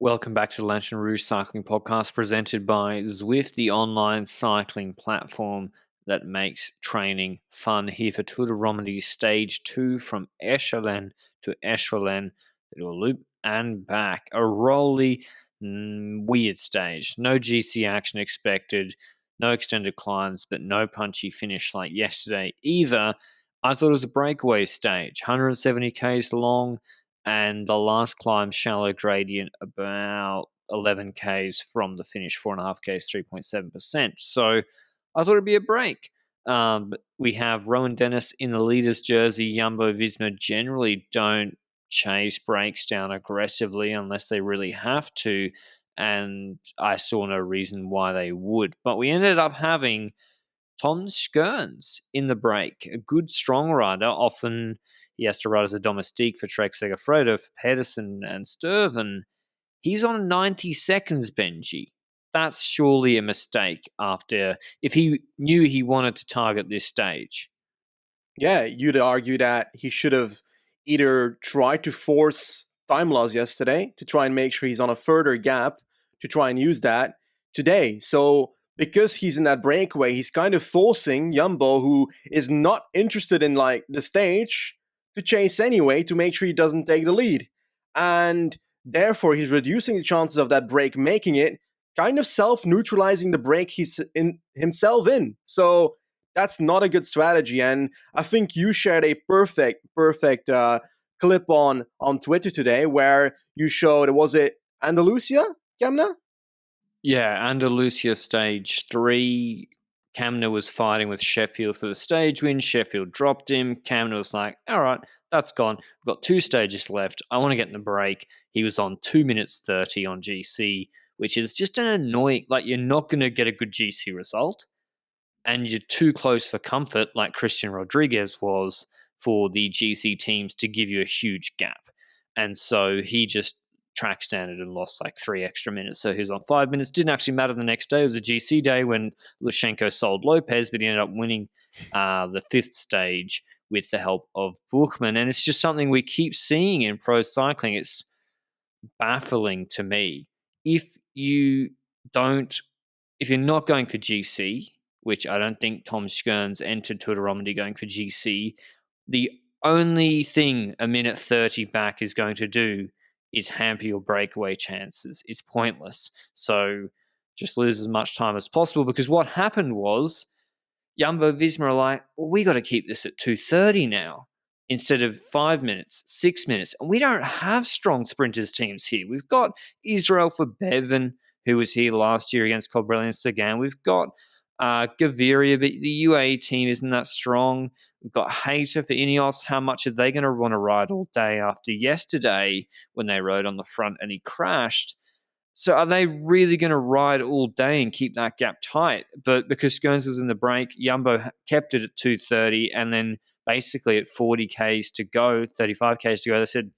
Welcome back to the Lanterne Rouge Cycling Podcast, presented by Zwift, the online cycling platform that makes training fun. Here for Tour de Romandie Stage 2 from Echelen to Echelen, the loop and back. A rolly, weird stage. No GC action expected, no extended climbs, but no punchy finish like yesterday either. I thought it was a breakaway stage, 170 k's long, and the last climb shallow gradient about 11 k's from the finish, 4.5 k's, 3.7%. So I thought it'd be a break. We have Rowan Dennis in the leader's jersey. Jumbo Visma generally don't chase breaks down aggressively unless they really have to, and I saw no reason why they would. But we ended up having Tom Skjerns in the break, a good strong rider. Often he has to ride as a domestique for Trek Segafredo, for Pedersen and Sturven. He's on 90 seconds, Benji. That's surely a mistake if he knew he wanted to target this stage. Yeah, you'd argue that he should have either tried to force time loss yesterday to try and make sure he's on a further gap to try and use that today. So because he's in that breakaway, he's kind of forcing Jumbo, who is not interested in like the stage, to chase anyway to make sure he doesn't take the lead. And therefore he's reducing the chances of that break making it, kind of self-neutralizing the break he's in himself in. So that's not a good strategy. And I think you shared a perfect clip on Twitter today where you showed, was it Andalusia, Kemna? Yeah, Andalusia stage 3. Kamna was fighting with Sheffield for the stage win. Sheffield dropped him. Kamna was like, all right, that's gone. We've got 2 stages left. I want to get in the break. He was on 2 minutes 30 on GC, which is just an annoying, like you're not going to get a good GC result. And you're too close for comfort, like Christian Rodriguez was, for the GC teams to give you a huge gap. And so he just track standard and lost like 3 extra minutes. So he was on 5 minutes. Didn't actually matter the next day. It was a GC day when Lushenko sold Lopez, but he ended up winning the 5th stage with the help of Buchmann. And it's just something we keep seeing in pro cycling. It's baffling to me. If you're not going for GC, which I don't think Tom Skjerns entered Tour de Romandie going for GC, the only thing a minute 30 back is going to do is hamper your breakaway chances. It's pointless. So just lose as much time as possible, because what happened was Jumbo Visma are like, well, we got to keep this at 2:30 now instead of 5 minutes, 6 minutes. And we don't have strong sprinters teams here. We've got Israel for Bevan, who was here last year against Colbrelli and Sagan. We've got Gaviria, but the UAE team isn't that strong. We've got Hayter for Ineos. How much are they going to want to ride all day after yesterday when they rode on the front and he crashed? So are they really going to ride all day and keep that gap tight? But because Skjerns was in the break, Jumbo kept it at 2:30, and then basically at 40 Ks to go, 35 Ks to go, they said,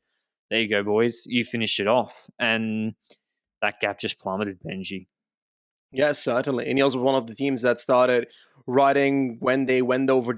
there you go, boys, you finish it off. And that gap just plummeted, Benji. Yes, certainly. Ineos was one of the teams that started riding when they went over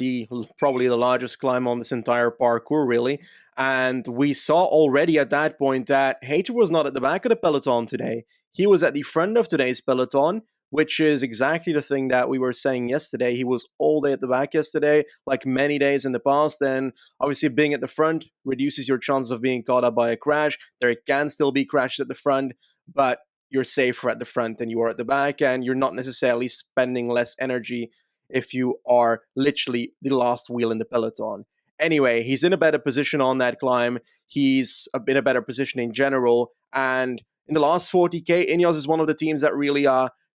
probably the largest climb on this entire parkour, really. And we saw already at that point that Hayter was not at the back of the peloton today. He was at the front of today's peloton, which is exactly the thing that we were saying yesterday. He was all day at the back yesterday, like many days in the past. And obviously being at the front reduces your chances of being caught up by a crash. There can still be crashes at the front, but you're safer at the front than you are at the back, and you're not necessarily spending less energy if you are literally the last wheel in the peloton. Anyway, he's in a better position on that climb. He's in a better position in general. And in the last 40K, Ineos is one of the teams that really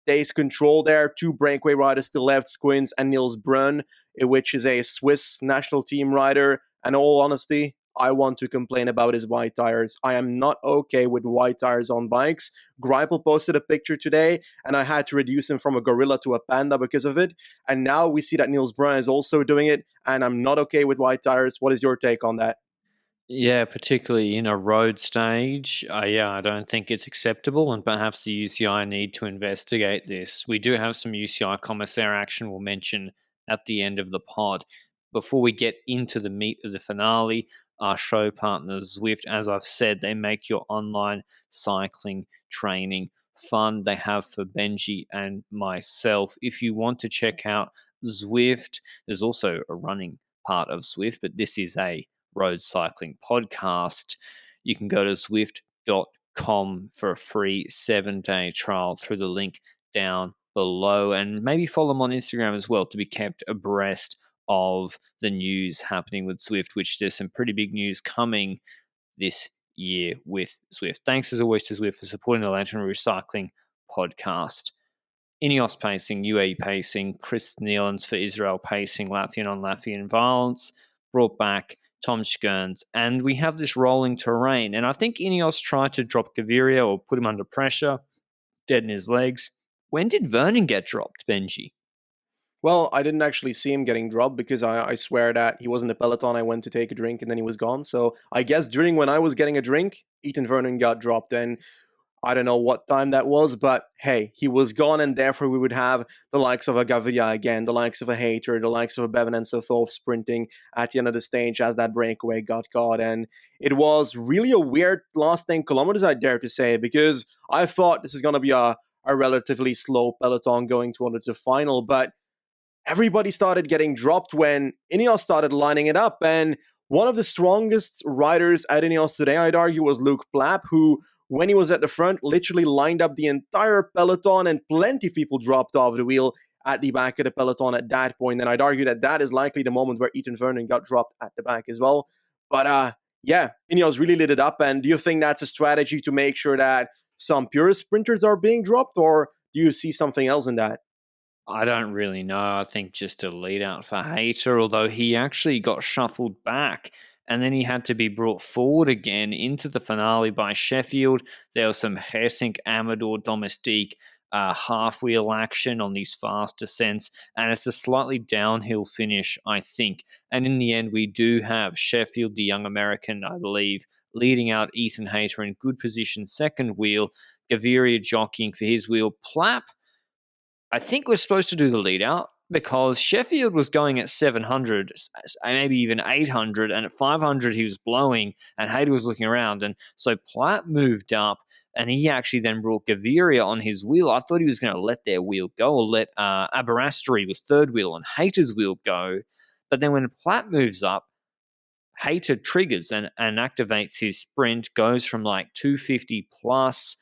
takes control there. 2 breakaway riders still left, Skjerns and Niels Brun, which is a Swiss national team rider. And all honesty, I want to complain about his white tires. I am not okay with white tires on bikes. Greipel posted a picture today, and I had to reduce him from a gorilla to a panda because of it. And now we see that Niels Brun is also doing it, and I'm not okay with white tires. What is your take on that? Yeah, particularly in a road stage. I don't think it's acceptable, and perhaps the UCI need to investigate this. We do have some UCI commissaire action we'll mention at the end of the pod. Before we get into the meat of the finale, our show partners, Zwift. As I've said, they make your online cycling training fun. They have for Benji and myself. If you want to check out Zwift, there's also a running part of Zwift, but this is a road cycling podcast. You can go to Zwift.com for a free 7-day trial through the link down below, and maybe follow them on Instagram as well to be kept abreast of the news happening with Zwift, which there's some pretty big news coming this year with Zwift. Thanks as always to Zwift for supporting the Lanterne Rouge Cycling podcast. Ineos Pacing, UAE Pacing, Chris Nealons for Israel Pacing, Latvian on Latvian violence, brought back Tom Skerns, and we have this rolling terrain. And I think Ineos tried to drop Gaviria or put him under pressure, dead in his legs. When did Vernon get dropped, Benji? Well, I didn't actually see him getting dropped because I swear that he was in the peloton. I went to take a drink and then he was gone. So I guess during when I was getting a drink, Ethan Vernon got dropped. And I don't know what time that was, but hey, he was gone, and therefore we would have the likes of a Gaviria again, the likes of a Hayter, the likes of a Bevan and so forth sprinting at the end of the stage as that breakaway got caught. And it was really a weird last 10 kilometers, I dare to say, because I thought this is going to be a relatively slow peloton going towards the final, but everybody started getting dropped when Ineos started lining it up. And one of the strongest riders at Ineos today, I'd argue, was Luke Plapp, who, when he was at the front, literally lined up the entire peloton, and plenty of people dropped off the wheel at the back of the peloton at that point. And I'd argue that that is likely the moment where Ethan Vernon got dropped at the back as well. But yeah, Ineos really lit it up. And do you think that's a strategy to make sure that some purist sprinters are being dropped, or do you see something else in that? I don't really know. I think just a lead out for Hayter, although he actually got shuffled back and then he had to be brought forward again into the finale by Sheffield. There was some Hersink Amador Domestique half wheel action on these fast descents, and it's a slightly downhill finish, I think. And in the end, we do have Sheffield, the young American, I believe, leading out Ethan Hayter in good position, second wheel, Gaviria jockeying for his wheel. Plapp, I think we're supposed to do the lead out because Sheffield was going at 700, maybe even 800, and at 500 he was blowing, and Hayter was looking around, and so Platt moved up, and he actually then brought Gaviria on his wheel. I thought he was going to let their wheel go, or let Aberasturi was third wheel on Hayter's wheel go, but then when Platt moves up, Hayter triggers and activates his sprint, goes from like 250 plus.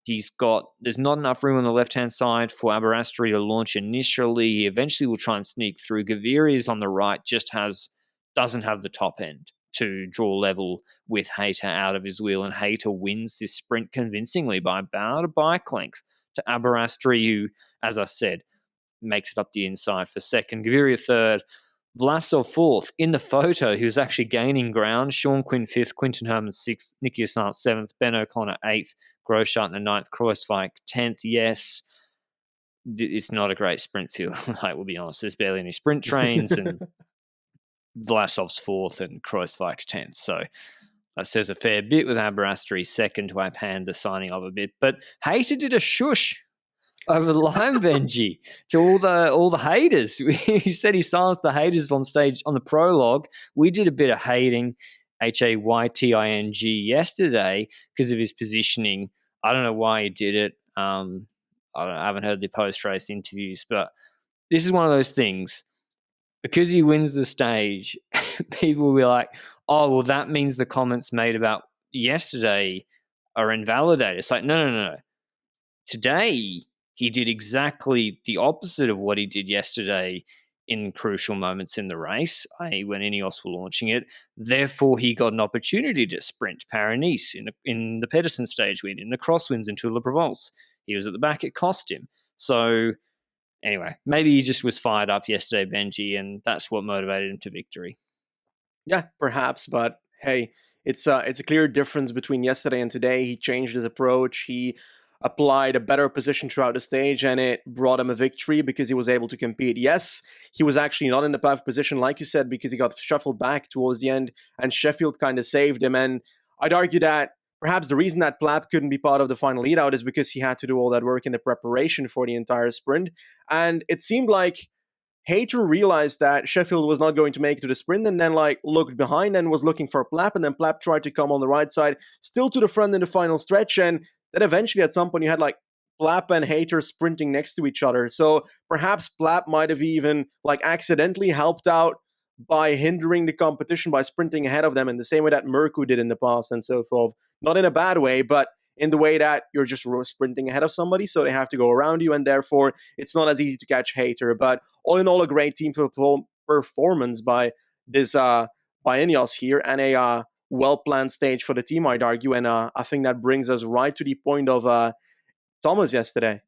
There's not enough room on the left-hand side for Aberasturi to launch initially. He eventually will try and sneak through. Gaviria's on the right, doesn't have the top end to draw level with Hayter out of his wheel, and Hayter wins this sprint convincingly by about a bike length to Aberasturi, who, as I said, makes it up the inside for second. Gaviria third. Vlasov fourth. In the photo, he was actually gaining ground. Sean Quinn fifth, Quinton Herman sixth, Nicky Assange seventh, Ben O'Connor eighth, Groschartner ninth, Kreuzweig 10th. Yes, it's not a great sprint field. Like, we'll be honest, there's barely any sprint trains, and Vlasov's fourth and Kreuzweig's 10th. So that says a fair bit, with Aberasturi second to Abhanda signing off a bit. But Hayter did a shush over the line, Benji, to all the haters. He said he silenced the haters on stage on the prologue. We did a bit of hating, Hayting, yesterday because of his positioning. I don't know why he did it. I haven't heard the post-race interviews, but this is one of those things. Because he wins the stage, people will be like, oh, well, that means the comments made about yesterday are invalidated. It's like, no. Today, he did exactly the opposite of what he did yesterday in crucial moments in the race, i.e. when Ineos were launching it. Therefore, he got an opportunity to sprint Paris-Nice in the Pedersen stage win, in the crosswinds in Tour de Provence. He was at the back, it cost him. So anyway, maybe he just was fired up yesterday, Benji, and that's what motivated him to victory. Yeah, perhaps, but hey, it's a clear difference between yesterday and today. He changed his approach. He applied a better position throughout the stage, and it brought him a victory because he was able to compete. Yes, he was actually not in the path position, like you said, because he got shuffled back towards the end, and Sheffield kind of saved him. And I'd argue that perhaps the reason that Plapp couldn't be part of the final lead-out is because he had to do all that work in the preparation for the entire sprint. And it seemed like Hayter realized that Sheffield was not going to make it to the sprint and then looked behind and was looking for Plapp, and then Plapp tried to come on the right side, still to the front in the final stretch, and then eventually at some point you had Plapp and Hayter sprinting next to each other. So perhaps Plapp might have even accidentally helped out by hindering the competition by sprinting ahead of them in the same way that Merku did in the past and so forth. Not in a bad way, but in the way that you're just sprinting ahead of somebody, so they have to go around you, and therefore it's not as easy to catch Hayter. But all in all, a great team performance by this by Ineos here, and a well-planned stage for the team, I'd argue. And I think that brings us right to the point of Thomas yesterday.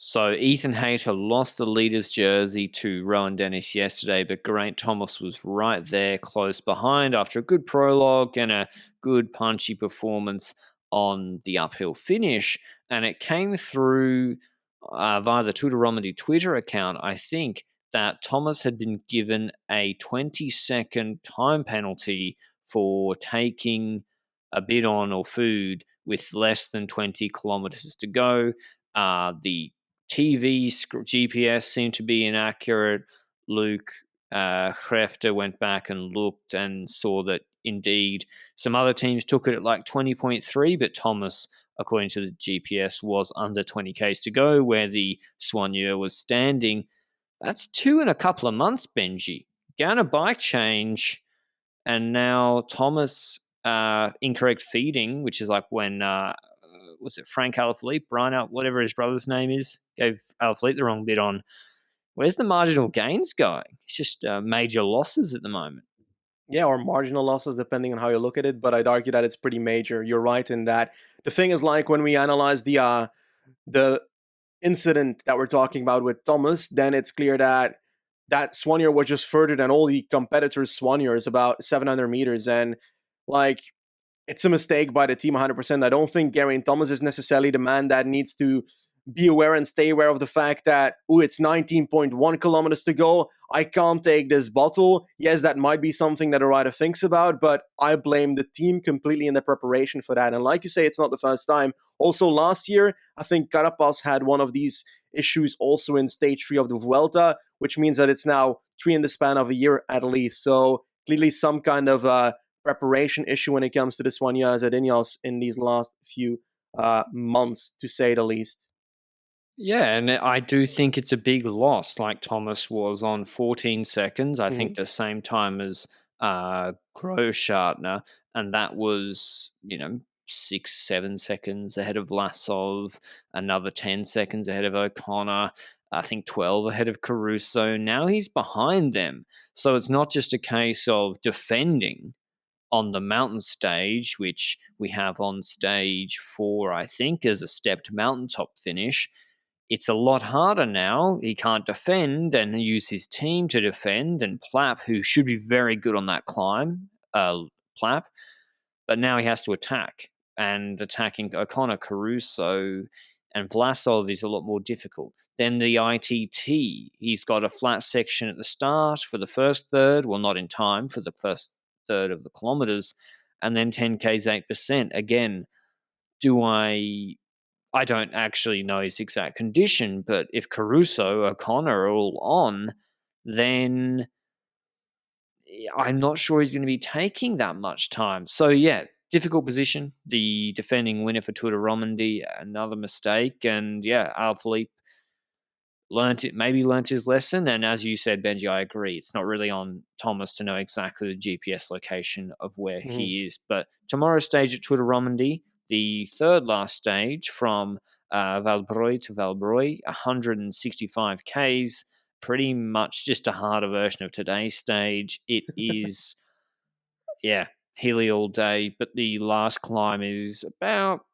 So Ethan Hayter lost the leader's jersey to Rowan Dennis yesterday, but Geraint Thomas was right there close behind after a good prologue and a good punchy performance on the uphill finish. And it came through via the Tour de Romandie Twitter account, I think, that Thomas had been given a 20-second time penalty for taking a bidon or food with less than 20 kilometers to go. The TV GPS seemed to be inaccurate. Luke Hrefter went back and looked and saw that indeed some other teams took it at 20.3, but Thomas, according to the GPS, was under 20 k's to go where the soigneur was standing. That's 2 in a couple of months, Benji. Down a bike change, and now Thomas incorrect feeding, which is when was it Frank Alaphilippe, Brian whatever his brother's name is, gave Alaphilippe the wrong bit on. Where's the marginal gains going? It's just major losses at the moment. Yeah, or marginal losses, depending on how you look at it. But I'd argue that it's pretty major. You're right in that. The thing is, when we analyze the incident that we're talking about with Thomas, then it's clear that soigneur was just further than all the competitors' soigneurs, about 700 meters. And it's a mistake by the team 100%. I don't think Geraint Thomas is necessarily the man that needs to be aware and stay aware of the fact that, it's 19.1 kilometers to go. I can't take this bottle. Yes, that might be something that a rider thinks about, but I blame the team completely in the preparation for that. And like you say, it's not the first time. Also, last year, I think Carapaz had one of these issues also in stage 3 of the Vuelta, which means that it's now 3 in the span of a year at least. So clearly some kind of preparation issue when it comes to this one year as at Ineos in these last few months, to say the least. Yeah, and I do think it's a big loss. Thomas was on 14 seconds, I think the same time as Großschartner, and that was, 6-7 seconds ahead of Vlasov, another 10 seconds ahead of O'Connor, I think 12 ahead of Caruso. Now he's behind them. So it's not just a case of defending on the mountain stage, which we have on stage 4, I think, as a stepped mountaintop finish. It's a lot harder now. He can't defend and use his team to defend. And Plapp, who should be very good on that climb, Plapp, but now he has to attack. And attacking O'Connor, Caruso, and Vlasov is a lot more difficult. Then the ITT, he's got a flat section at the start for the first third. Well, not in time for the first third of the kilometers. And then 10Ks, 8%. Again, I don't actually know his exact condition, but if Caruso, O'Connor are all on, then I'm not sure he's going to be taking that much time. So, yeah, difficult position. The defending winner for Tour de Romandie, another mistake. And, yeah, Alaphilippe learned his lesson. And as you said, Benji, I agree. It's not really on Thomas to know exactly the GPS location of where he is. But tomorrow's stage at Tour de Romandie, the third last stage from Valbreuil to Valbreuil, 165 Ks, pretty much just a harder version of today's stage. It is, hilly all day, but the last climb is about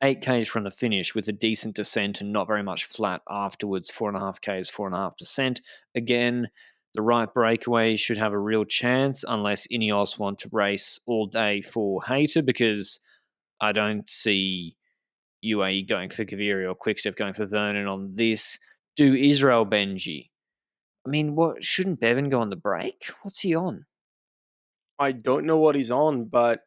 8 Ks from the finish with a decent descent and not very much flat afterwards, 4.5 Ks, 4.5%. Again, the right breakaway should have a real chance unless Ineos want to race all day for Hayter, because I don't see UAE going for Gaviria or Quickstep going for Vernon on this. Do Israel, Benji? I mean, what, shouldn't Bevan go on the break? What's he on? I don't know what he's on, but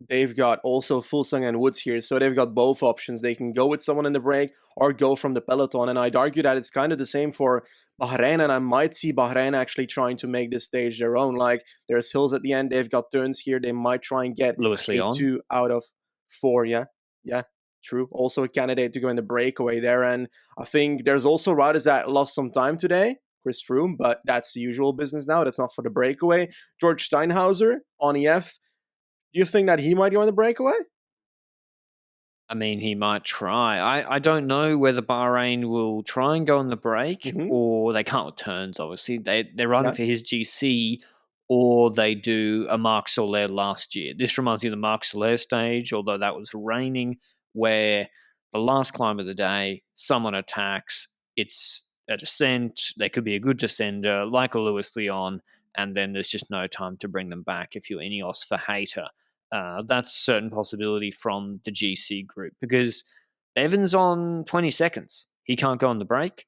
they've got also Fulsang and Woods here, so they've got both options. They can go with someone in the break or go from the peloton, and I'd argue that it's kind of the same for Bahrain, and I might see Bahrain actually trying to make this stage their own. Like, there's hills at the end, they've got turns here, they might try and get Lewis a Leon. 2 out of 4, yeah, true. Also a candidate to go in the breakaway there, and I think there's also riders that lost some time today, Chris Froome, but that's the usual business now, that's not for the breakaway. George Steinhauser on EF, do you think that he might go in the breakaway? I mean, he might try. I don't know whether Bahrain will try and go on the break or they can't with turns, obviously. They're running for his GC or they do a Marc Soler last year. This reminds me of the Marc Soler stage, although that was raining, where the last climb of the day, someone attacks, it's a descent, they could be a good descender, like a Lewis Leon, and then there's just no time to bring them back if you're Ineos for Hayter. That's a certain possibility from the GC group because Evan's on 20 seconds. He can't go on the break,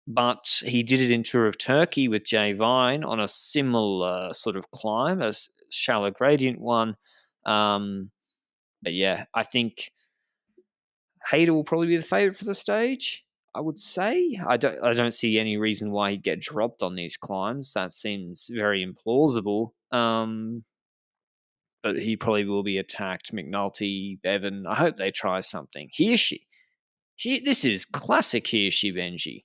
but he did it in Tour of Turkey with Jay Vine on a similar sort of climb, a shallow gradient one. But yeah, I think Hayter will probably be the favourite for the stage. I would say I don't see any reason why he'd get dropped on these climbs. That seems very implausible. But he probably will be attacked. McNulty, Bevan. I hope they try something. Hirschi. This is classic Hirschi Benji.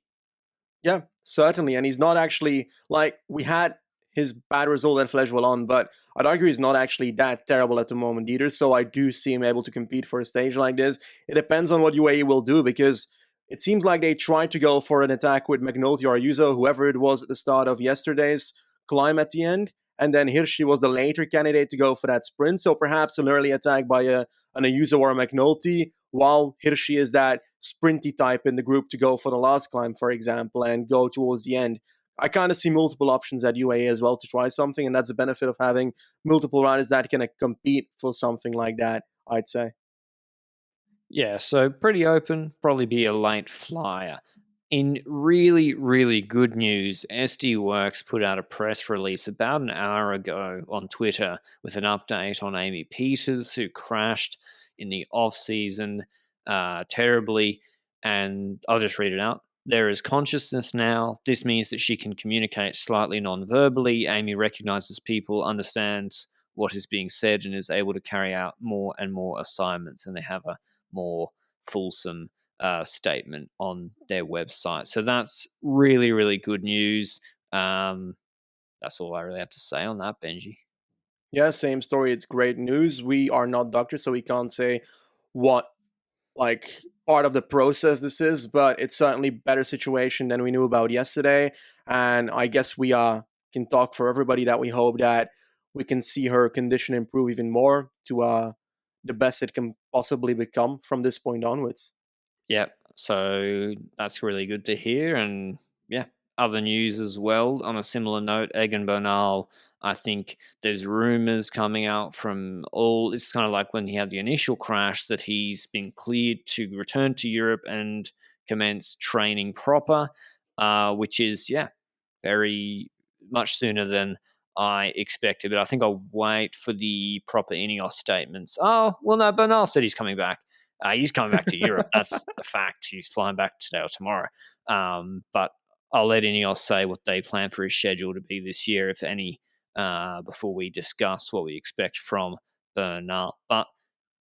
Yeah, certainly. And he's not actually, like, we had his bad result at Flèche Wallonne, but I'd argue he's not actually that terrible at the moment either. So I do see him able to compete for a stage like this. It depends on what UAE will do because it seems like they tried to go for an attack with McNulty or Ayuso, whoever it was at the start of yesterday's climb at the end. And then Hirschi was the later candidate to go for that sprint. So perhaps an early attack by an Ayuso or a McNulty, while Hirschi is that sprinty type in the group to go for the last climb, for example, and go towards the end. I kind of see multiple options at UAE as well to try something, and that's the benefit of having multiple riders that can compete for something like that, I'd say. Yeah, so pretty open, probably be a late flyer. In really, really good news, SD Works put out a press release about an hour ago on Twitter with an update on Amy Pieters, who crashed in the off-season terribly. And I'll just read it out. There is consciousness now. This means that she can communicate slightly non-verbally. Amy recognizes people, understands what is being said, and is able to carry out more and more assignments. And they have a more fulsome statement on their website. So that's really, really good news. That's all I really have to say on that, Benji. Yeah, same story. It's great news. We are not doctors, so we can't say what like part of the process this is, but it's certainly better situation than we knew about yesterday. And I guess we can talk for everybody that we hope that we can see her condition improve even more to the best it can possibly become from this point onwards. Yep. So that's really good to hear. And yeah, other news as well. On a similar note, Egan Bernal, I think there's rumors coming out from all. It's kind of like when he had the initial crash that he's been cleared to return to Europe and commence training proper, which is, yeah, very much sooner than I expected. But I think I'll wait for the proper Ineos statements. Oh, well, no, Bernal said he's coming back. He's coming back to Europe. That's a fact. He's flying back today or tomorrow. But I'll let Ineos say what they plan for his schedule to be this year, if any, before we discuss what we expect from Bernal. But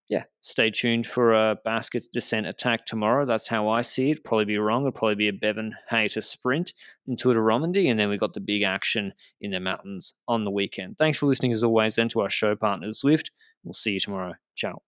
yeah, stay tuned for a basket descent attack tomorrow. That's how I see it. Probably be wrong. It'll probably be a Bevan Hayter sprint in Tour de Romandie, and then we've got the big action in the mountains on the weekend. Thanks for listening as always, then to our show partners Zwift. We'll see you tomorrow. Ciao.